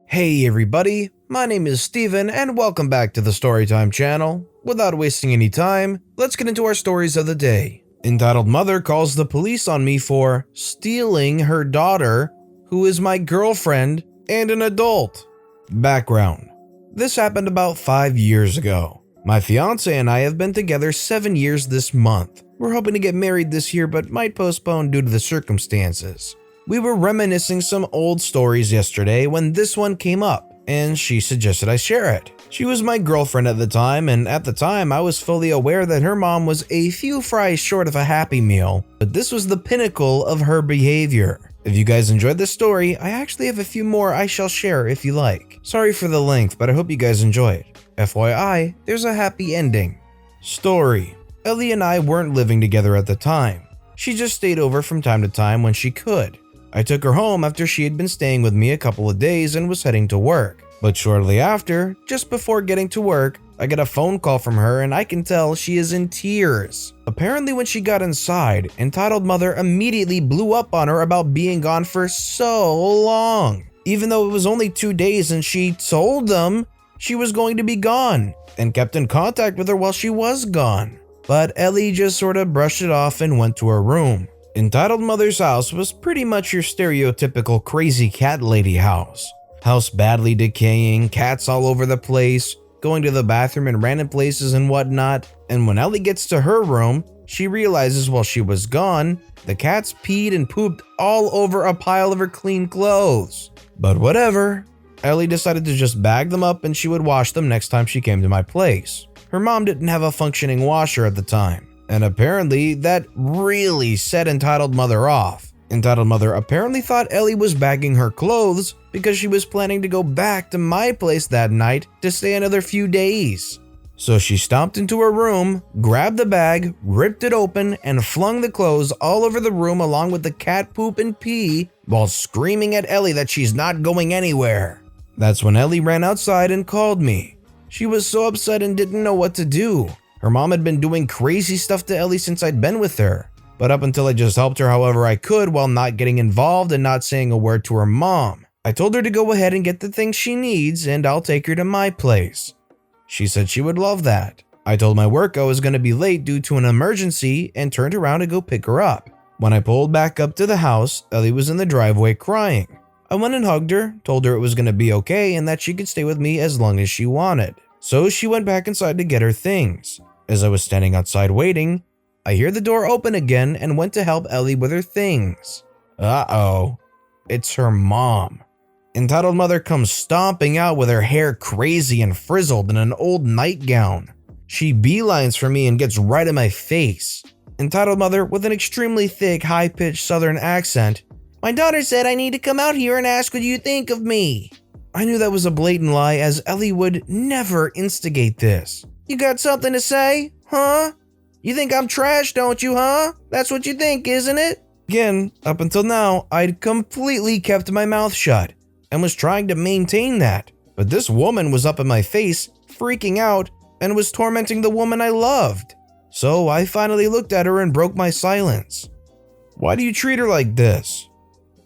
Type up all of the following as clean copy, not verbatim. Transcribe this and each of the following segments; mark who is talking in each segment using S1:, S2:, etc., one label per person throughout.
S1: Hey everybody, my name is Steven and welcome back to the Storytime channel. Without wasting any time, let's get into our stories of the day. Entitled Mother calls the police on me for stealing her daughter, who is my girlfriend and an adult. Background: this happened about 5 years ago. My fiance and I have been together 7 years this month. We're hoping to get married this year but might postpone due to the circumstances. We were reminiscing some old stories yesterday when this one came up, and she suggested I share it. She was my girlfriend at the time, and at the time I was fully aware that her mom was a few fries short of a Happy Meal, but this was the pinnacle of her behavior. If you guys enjoyed this story, I actually have a few more I shall share if you like. Sorry for the length, but I hope you guys enjoy it. FYI, there's a happy ending. Story: Ellie and I weren't living together at the time. She just stayed over from time to time when she could. I took her home after she had been staying with me a couple of days and was heading to work. But shortly after, just before getting to work, I get a phone call from her and I can tell she is in tears. Apparently when she got inside, Entitled Mother immediately blew up on her about being gone for so long. Even though it was only 2 days and she told them she was going to be gone and kept in contact with her while she was gone. But Ellie just sort of brushed it off and went to her room. Entitled Mother's house was pretty much your stereotypical crazy cat lady house. House badly decaying, cats all over the place, going to the bathroom in random places and whatnot. And when Ellie gets to her room, she realizes while she was gone, the cats peed and pooped all over a pile of her clean clothes. But whatever, Ellie decided to just bag them up and she would wash them next time she came to my place. Her mom didn't have a functioning washer at the time. And apparently, that really set Entitled Mother off. Entitled Mother apparently thought Ellie was bagging her clothes because she was planning to go back to my place that night to stay another few days. So she stomped into her room, grabbed the bag, ripped it open, and flung the clothes all over the room along with the cat poop and pee while screaming at Ellie that she's not going anywhere. That's when Ellie ran outside and called me. She was so upset and didn't know what to do. Her mom had been doing crazy stuff to Ellie since I'd been with her, but up until I just helped her however I could while not getting involved and not saying a word to her mom. I told her to go ahead and get the things she needs and I'll take her to my place. She said she would love that. I told my work I was going to be late due to an emergency and turned around to go pick her up. When I pulled back up to the house, Ellie was in the driveway crying. I went and hugged her, told her it was going to be okay and that she could stay with me as long as she wanted. So she went back inside to get her things. As I was standing outside waiting, I hear the door open again and went to help Ellie with her things. Uh-oh, it's her mom. Entitled Mother comes stomping out with her hair crazy and frizzled in an old nightgown. She beelines for me and gets right in my face. Entitled Mother, with an extremely thick, high-pitched southern accent, "My daughter said I need to come out here and ask what you think of me." I knew that was a blatant lie as Ellie would never instigate this. "You got something to say, huh? You think I'm trash, don't you, huh? That's what you think, isn't it?" Again, up until now, I'd completely kept my mouth shut and was trying to maintain that. But this woman was up in my face, freaking out, and was tormenting the woman I loved. So I finally looked at her and broke my silence. "Why do you treat her like this?"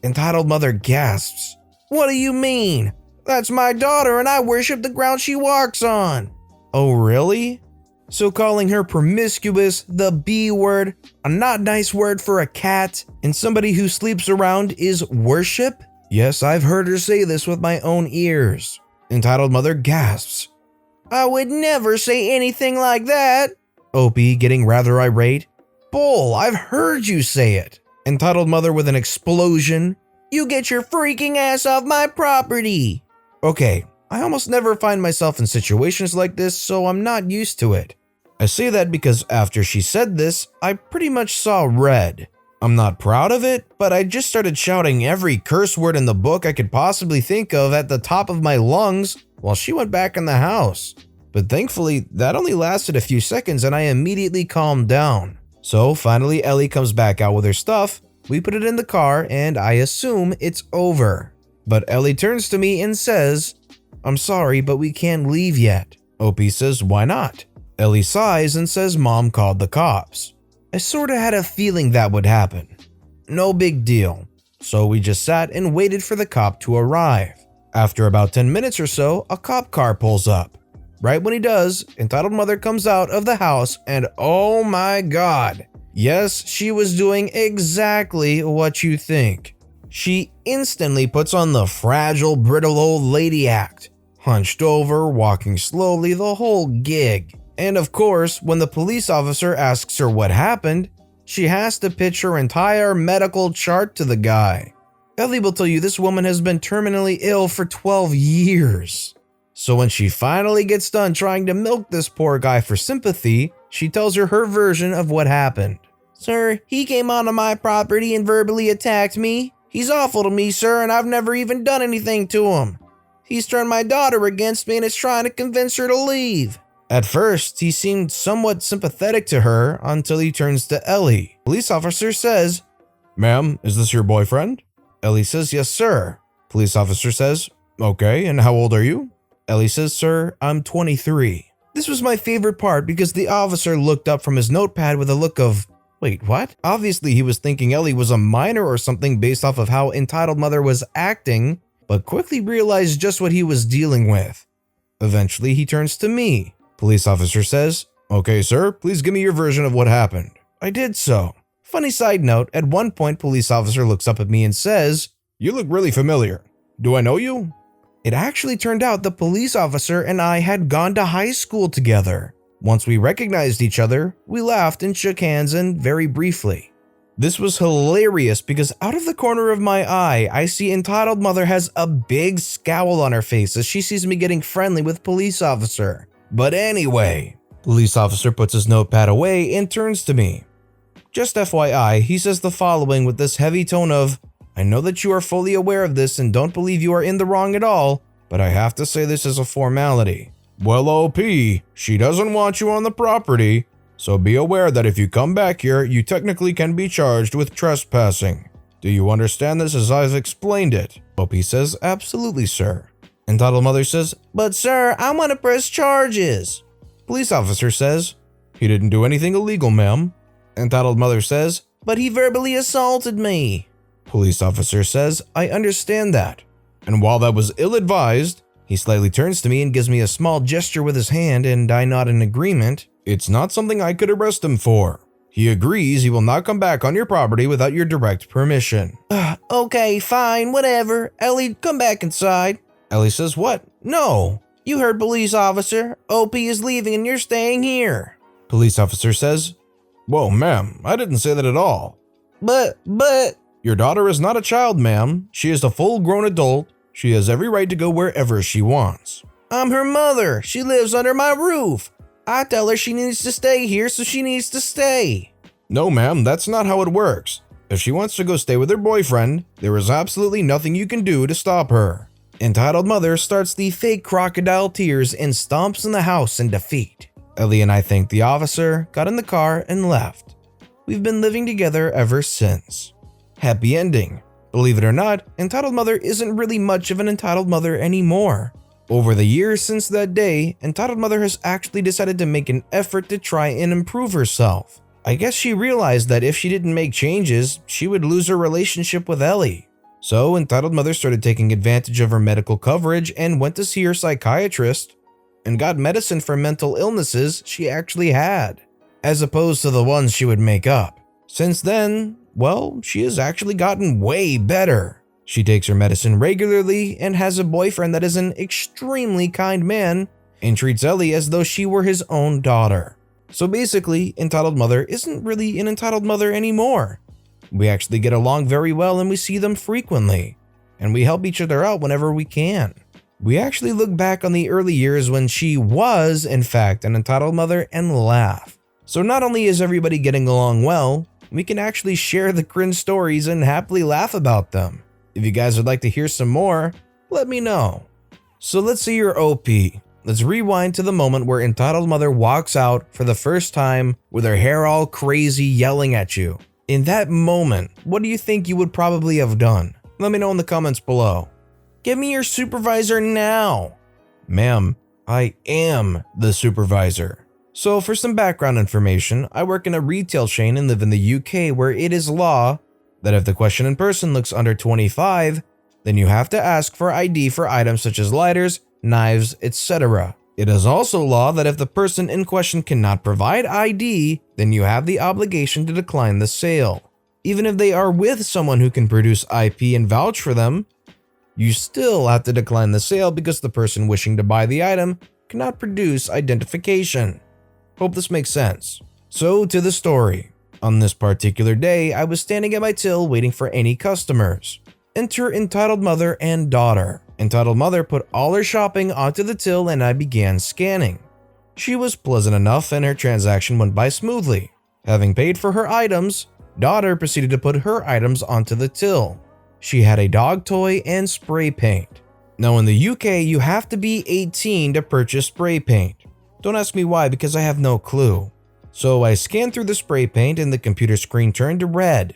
S1: Entitled Mother gasps. "What do you mean? That's my daughter and I worship the ground she walks on." "Oh, really? So calling her promiscuous, the B word, a not nice word for a cat, and somebody who sleeps around is worship?" Yes, I've heard her say this with my own ears. Entitled Mother gasps. "I would never say anything like that." Opie getting rather irate. "Bull, I've heard you say it." Entitled Mother with an explosion. "You get your freaking ass off my property." Okay. I almost never find myself in situations like this, so I'm not used to it. I say that because after she said this, I pretty much saw red. I'm not proud of it, but I just started shouting every curse word in the book I could possibly think of at the top of my lungs while she went back in the house. But thankfully, that only lasted a few seconds and I immediately calmed down. So finally Ellie comes back out with her stuff, we put it in the car, and I assume it's over. But Ellie turns to me and says, "I'm sorry, but we can't leave yet." Opie says, "Why not?" Ellie sighs and says Mom called the cops. I sorta had a feeling that would happen. No big deal. So we just sat and waited for the cop to arrive. After about 10 minutes or so, a cop car pulls up. Right when he does, entitled mother comes out of the house and oh my god. Yes, she was doing exactly what you think. She instantly puts on the fragile, brittle old lady act. Hunched over, walking slowly, the whole gig. And of course, when the police officer asks her what happened, she has to pitch her entire medical chart to the guy. Ellie will tell you this woman has been terminally ill for 12 years. So when she finally gets done trying to milk this poor guy for sympathy, she tells her version of what happened. "Sir, he came onto my property and verbally attacked me. He's awful to me, sir, and I've never even done anything to him. He's turned my daughter against me and is trying to convince her to leave." At first, he seemed somewhat sympathetic to her until he turns to Ellie. Police officer says, "Ma'am, is this your boyfriend?" Ellie says, "Yes, sir." Police officer says, "Okay, and how old are you?" Ellie says, "Sir, I'm 23. This was my favorite part because the officer looked up from his notepad with a look of, wait, what? Obviously, he was thinking Ellie was a minor or something based off of how entitled mother was acting, but quickly realized just what he was dealing with. Eventually, he turns to me. Police officer says, "Okay, sir, please give me your version of what happened." I did so. Funny side note, at one point, police officer looks up at me and says, "You look really familiar. Do I know you?" It actually turned out the police officer and I had gone to high school together. Once we recognized each other, we laughed and shook hands and very briefly. This was hilarious because out of the corner of my eye, I see entitled mother has a big scowl on her face as she sees me getting friendly with police officer. But anyway, police officer puts his notepad away and turns to me. Just FYI, he says the following with this heavy tone of, "I know that you are fully aware of this and don't believe you are in the wrong at all, but I have to say this as a formality. Well, OP, she doesn't want you on the property, so be aware that if you come back here, you technically can be charged with trespassing. Do you understand this as I've explained it?" OP says, "Absolutely, sir." Entitled mother says, "But sir, I want to press charges." Police officer says, "He didn't do anything illegal, ma'am." Entitled mother says, "But he verbally assaulted me." Police officer says, "I understand that. And while that was ill-advised," he slightly turns to me and gives me a small gesture with his hand and I nod in agreement, "it's not something I could arrest him for. He agrees he will not come back on your property without your direct permission." "Okay, fine, whatever. Ellie, come back inside." Ellie says, "What? No. You heard police officer. OP is leaving and you're staying here." Police officer says, "Whoa, ma'am, I didn't say that at all." But... "Your daughter is not a child, ma'am. She is a full-grown adult. She has every right to go wherever she wants." "I'm her mother. She lives under my roof. I tell her she needs to stay here, so she needs to stay." "No, ma'am, that's not how it works. If she wants to go stay with her boyfriend, there is absolutely nothing you can do to stop her." Entitled mother starts the fake crocodile tears and stomps in the house in defeat. Ellie and I thanked the officer, got in the car, and left. We've been living together ever since. Happy ending. Believe it or not, entitled mother isn't really much of an entitled mother anymore. Over the years since that day, entitled mother has actually decided to make an effort to try and improve herself. I guess she realized that if she didn't make changes, she would lose her relationship with Ellie. So entitled mother started taking advantage of her medical coverage and went to see her psychiatrist and got medicine for mental illnesses she actually had, as opposed to the ones she would make up. Since then, well, she has actually gotten way better. She takes her medicine regularly and has a boyfriend that is an extremely kind man and treats Ellie as though she were his own daughter. So basically, entitled mother isn't really an entitled mother anymore. We actually get along very well and we see them frequently, and we help each other out whenever we can. We actually look back on the early years when she was, in fact, an entitled mother and laugh. So not only is everybody getting along well, we can actually share the cringe stories and happily laugh about them. If you guys would like to hear some more, let me know. So let's say you're OP. Let's rewind to the moment where entitled mother walks out for the first time with her hair all crazy yelling at you. In that moment, what do you think you would probably have done? Let me know in the comments below. Give me your supervisor now. Ma'am, I am the supervisor. So for some background information, I work in a retail chain and live in the UK where it is law that if the questioned person looks under 25, then you have to ask for ID for items such as lighters, knives, etc. It is also law that if the person in question cannot provide ID, then you have the obligation to decline the sale. Even if they are with someone who can produce IP and vouch for them, you still have to decline the sale because the person wishing to buy the item cannot produce identification. Hope this makes sense. So to the story. On this particular day, I was standing at my till waiting for any customers. Enter entitled mother and daughter. Entitled mother put all her shopping onto the till and I began scanning. She was pleasant enough and her transaction went by smoothly. Having paid for her items, daughter proceeded to put her items onto the till. She had a dog toy and spray paint. Now in the UK, you have to be 18 to purchase spray paint. Don't ask me why because I have no clue. So I scanned through the spray paint and the computer screen turned to red.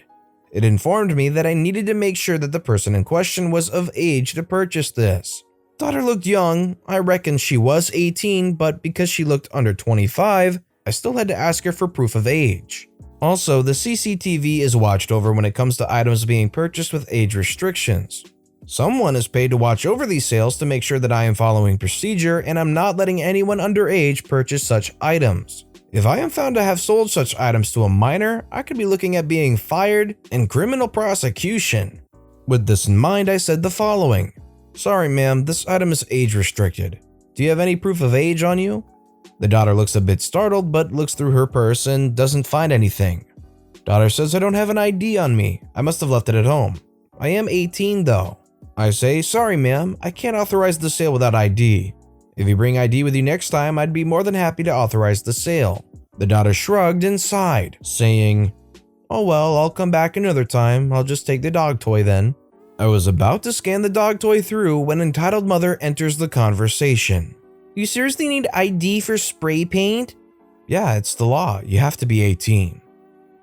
S1: It informed me that I needed to make sure that the person in question was of age to purchase this. Daughter looked young. I reckon she was 18, but because she looked under 25, I still had to ask her for proof of age. Also, the CCTV is watched over when it comes to items being purchased with age restrictions. Someone is paid to watch over these sales to make sure that I am following procedure and I'm not letting anyone underage purchase such items. If I am found to have sold such items to a minor, I could be looking at being fired and criminal prosecution. With this in mind, I said the following. Sorry ma'am, this item is age restricted. Do you have any proof of age on you? The daughter looks a bit startled but looks through her purse and doesn't find anything. Daughter says I don't have an ID on me. I must have left it at home. I am 18 though. I say, sorry ma'am, I can't authorize the sale without ID. If you bring ID with you next time, I'd be more than happy to authorize the sale. The daughter shrugged and sighed, saying, oh well, I'll come back another time. I'll just take the dog toy then. I was about to scan the dog toy through when entitled mother enters the conversation. You seriously need ID for spray paint? Yeah, it's the law. You have to be 18.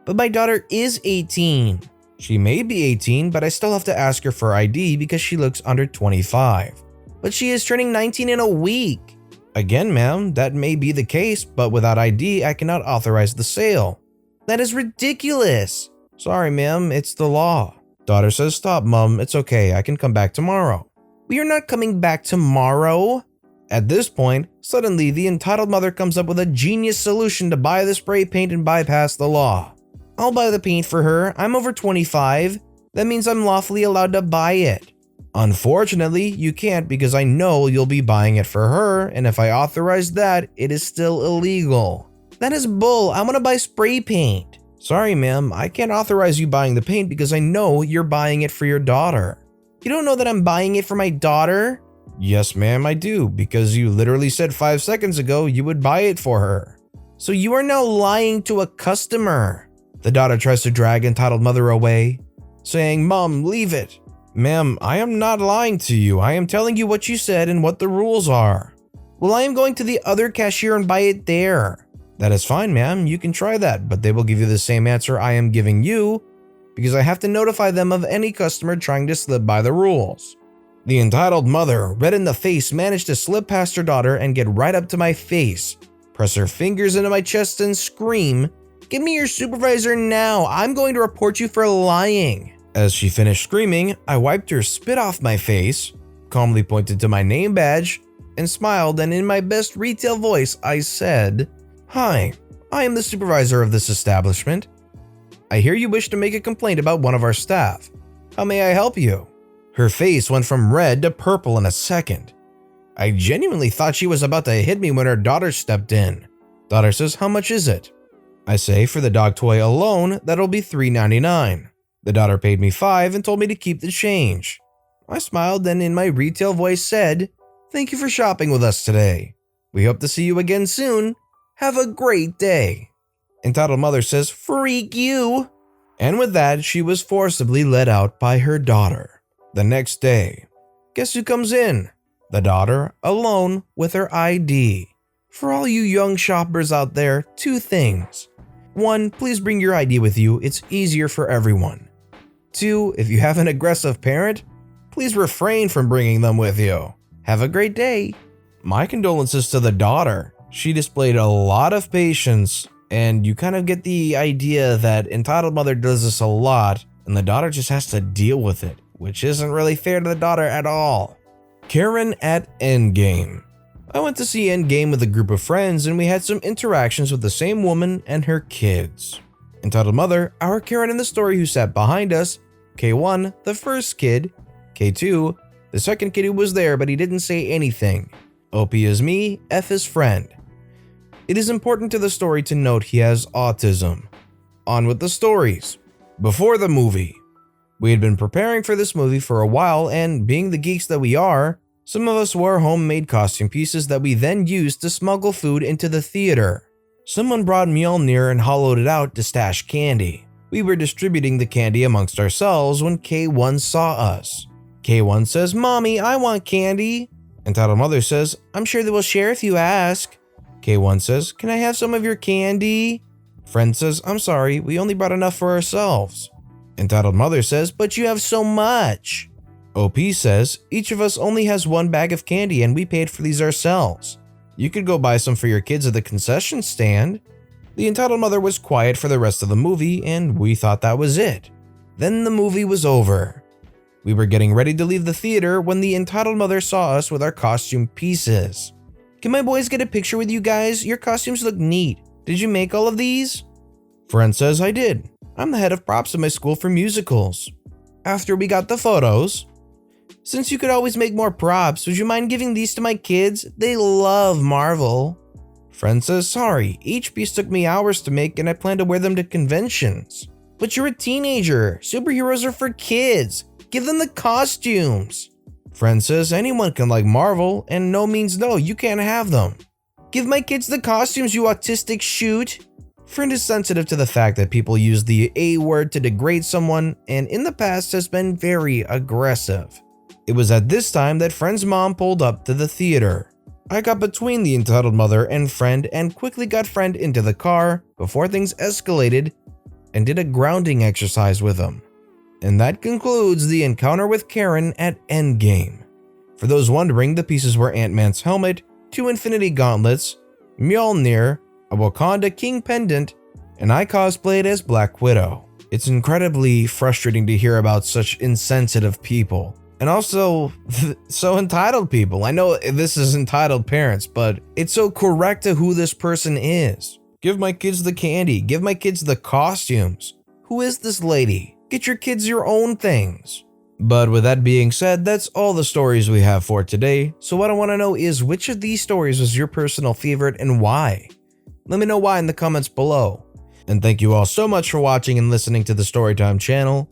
S1: But my daughter is 18. She may be 18, but I still have to ask her for ID because she looks under 25. But she is turning 19 in a week. Again, ma'am, that may be the case, but without ID, I cannot authorize the sale. That is ridiculous. Sorry, ma'am, it's the law. Daughter says, stop, mom, it's okay, I can come back tomorrow. We are not coming back tomorrow. At this point, suddenly the entitled mother comes up with a genius solution to buy the spray paint and bypass the law. I'll buy the paint for her, I'm over 25. That means I'm lawfully allowed to buy it. Unfortunately, you can't because I know you'll be buying it for her, and if I authorize that, it is still illegal. That is bull, I want to buy spray paint. Sorry ma'am, I can't authorize you buying the paint because I know you're buying it for your daughter. You don't know that I'm buying it for my daughter? Yes ma'am, I do, because you literally said 5 seconds ago you would buy it for her. So you are now lying to a customer. The daughter tries to drag entitled mother away, saying, Mom, leave it. Ma'am, I am not lying to you. I am telling you what you said and what the rules are. Well, I am going to the other cashier and buy it there. That is fine, ma'am. You can try that, but they will give you the same answer I am giving you because I have to notify them of any customer trying to slip by the rules. The entitled mother, red in the face, managed to slip past her daughter and get right up to my face, press her fingers into my chest and scream, "Give me your supervisor now. I'm going to report you for lying." As she finished screaming, I wiped her spit off my face, calmly pointed to my name badge, and smiled, and in my best retail voice, I said, "Hi, I am the supervisor of this establishment. I hear you wish to make a complaint about one of our staff. How may I help you?" Her face went from red to purple in a second. I genuinely thought she was about to hit me when her daughter stepped in. Daughter says, "How much is it?" I say, "For the dog toy alone, that'll be $3.99. The daughter paid me $5 and told me to keep the change. I smiled and in my retail voice said, "Thank you for shopping with us today. We hope to see you again soon. Have a great day." Entitled mother says, "Freak you." And with that, she was forcibly let out by her daughter. The next day, guess who comes in? The daughter, alone with her ID. For all you young shoppers out there, 2 things. 1, please bring your ID with you. It's easier for everyone. 2, if you have an aggressive parent, please refrain from bringing them with you. Have a great day. My condolences to the daughter. She displayed a lot of patience, and you kind of get the idea that entitled mother does this a lot, and the daughter just has to deal with it. which isn't really fair to the daughter at all. Karen at Endgame. I went to see Endgame with a group of friends and we had some interactions with the same woman and her kids. Entitled Mother, our Karen in the story who sat behind us, K1, the first kid, K2, the second kid who was there but he didn't say anything. OP is me, F is friend. It is important to the story to note he has autism. On with the stories. Before the movie. We had been preparing for this movie for a while and being the geeks that we are, some of us wore homemade costume pieces that we then used to smuggle food into the theater. Someone brought Mjolnir and hollowed it out to stash candy. We were distributing the candy amongst ourselves when K1 saw us. K1 says, "Mommy, I want candy." Entitled Mother says, "I'm sure they will share if you ask." K1 says, "Can I have some of your candy?" Friend says, "I'm sorry, we only brought enough for ourselves." Entitled Mother says, "But you have so much." OP says, "Each of us only has one bag of candy and we paid for these ourselves. You could go buy some for your kids at the concession stand." The Entitled Mother was quiet for the rest of the movie and we thought that was it. Then the movie was over. We were getting ready to leave the theater when the Entitled Mother saw us with our costume pieces. "Can my boys get a picture with you guys? Your costumes look neat. Did you make all of these?" Friend says, "I did. I'm the head of props at my school for musicals." After we got the photos, "Since you could always make more props, would you mind giving these to my kids? They love Marvel." Friend says, "Sorry, each piece took me hours to make and I plan to wear them to conventions." "But you're a teenager. Superheroes are for kids. Give them the costumes." Friend says, "Anyone can like Marvel, and no means no, you can't have them." "Give my kids the costumes, you autistic shoot." Friend is sensitive to the fact that people use the A word to degrade someone, and in the past has been very aggressive. It was at this time that Friend's mom pulled up to the theater. I got between the Entitled Mother and Friend and quickly got Friend into the car before things escalated and did a grounding exercise with him. And that concludes the encounter with Karen at Endgame. For those wondering, the pieces were Ant-Man's helmet, 2 Infinity Gauntlets, Mjolnir, a Wakanda King pendant, and I cosplayed as Black Widow. It's incredibly frustrating to hear about such insensitive people. And also, so entitled people. I know this is entitled parents, but it's so correct to who this person is. Give my kids the candy. Give my kids the costumes. Who is this lady? Get your kids your own things. But with that being said, that's all the stories we have for today. So what I want to know is which of these stories was your personal favorite and why? Let me know why in the comments below. And thank you all so much for watching and listening to the Storytime channel.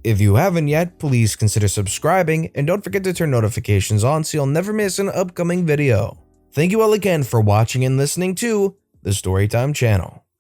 S1: If you haven't yet, please consider subscribing and don't forget to turn notifications on so you'll never miss an upcoming video. Thank you all again for watching and listening to the Storytime channel.